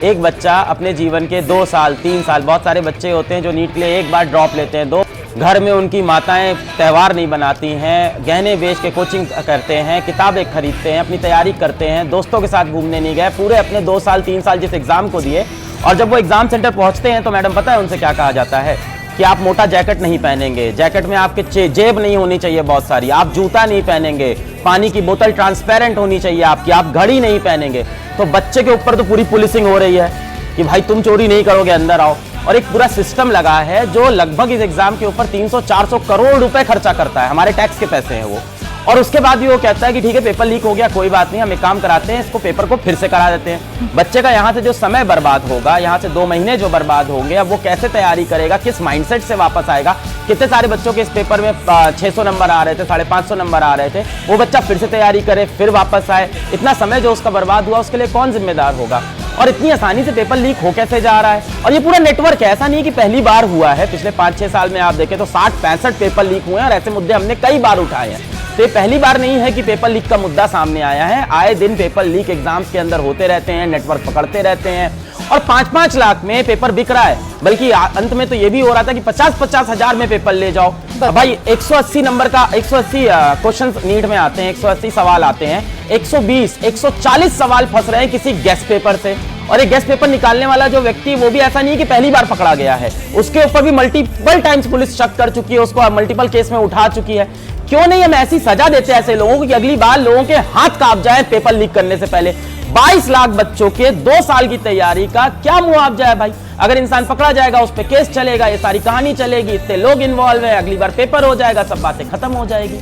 एक बच्चा अपने जीवन के 2 साल 3 साल, बहुत सारे बच्चे होते हैं जो नीट के लिए एक बार ड्रॉप लेते हैं, दो घर में उनकी माताएं त्यौहार नहीं बनाती हैं, गहने बेच के कोचिंग करते हैं, किताबें खरीदते हैं, अपनी तैयारी करते हैं, दोस्तों के साथ घूमने नहीं गए, पूरे अपने 2 साल 3 साल जिस एग्जाम को दिए, और जब वो एग्जाम सेंटर पहुंचते हैं तो मैडम पता है उनसे क्या कहा जाता है कि आप मोटा जैकेट नहीं पहनेंगे, जैकेट में आपके जेब नहीं होनी चाहिए बहुत सारी, आप जूता नहीं पहनेंगे, पानी की बोतल ट्रांसपेरेंट होनी चाहिए आपकी, आप घड़ी नहीं पहनेंगे। तो बच्चे के ऊपर तो पूरी पुलिसिंग हो रही है कि भाई तुम चोरी नहीं करोगे, अंदर आओ। और एक पूरा सिस्टम लगा है जो लगभग इस एग्जाम के ऊपर 300-400 करोड़ रुपए खर्चा करता है, हमारे टैक्स के पैसे हैं वो। और उसके बाद भी वो कहता है कि ठीक है पेपर लीक हो गया, कोई बात नहीं, हम एक काम कराते हैं, इसको पेपर को फिर से करा देते हैं। बच्चे का यहाँ से जो समय बर्बाद होगा, यहाँ से 2 महीने जो बर्बाद होंगे, अब वो कैसे तैयारी करेगा, किस माइंडसेट से वापस आएगा। कितने सारे बच्चों के इस पेपर में 600 नंबर आ रहे थे, 550 नंबर आ रहे थे, वो बच्चा फिर से तैयारी करे, फिर वापस आए, इतना समय जो उसका बर्बाद हुआ उसके लिए कौन जिम्मेदार होगा। और इतनी आसानी से पेपर लीक हो कैसे जा रहा है। और ये पूरा नेटवर्क है, ऐसा नहीं कि पहली बार हुआ है, पिछले 5-6 साल में आप देखें तो 60-65 पेपर लीक हुए हैं, और ऐसे मुद्दे हमने कई बार उठाए हैं। तो ये पहली बार नहीं है कि पेपर लीक का मुद्दा सामने आया है, आए दिन पेपर लीक एग्जाम्स के अंदर होते रहते हैं, नेटवर्क पकड़ते रहते हैं, और 5-5 लाख में पेपर बिक रहा है। बल्कि अंत में तो ये भी हो रहा था कि 50-50 हजार में पेपर ले जाओ। भाई 180 नंबर का 180 क्वेश्चन नीट में आते हैं, 180 सवाल आते हैं, 120-140 सवाल फंस रहे हैं किसी गेस्ट पेपर से। और एक गेस्ट पेपर निकालने वाला जो व्यक्ति, वो भी ऐसा नहीं कि पहली बार पकड़ा गया है, उसके ऊपर भी मल्टीपल टाइम्स पुलिस शक कर चुकी है, उसको मल्टीपल केस में उठा चुकी है। क्यों नहीं हम ऐसी सजा देते हैं ऐसे लोगों को कि अगली बार लोगों के हाथ कांप जाए पेपर लीक करने से पहले। 22 लाख बच्चों के 2 साल की तैयारी का क्या मुआवजा है भाई। अगर इंसान पकड़ा जाएगा, उस पर केस चलेगा, ये सारी कहानी चलेगी, इतने लोग इन्वॉल्व है, अगली बार पेपर हो जाएगा, सब बातें खत्म हो जाएगी।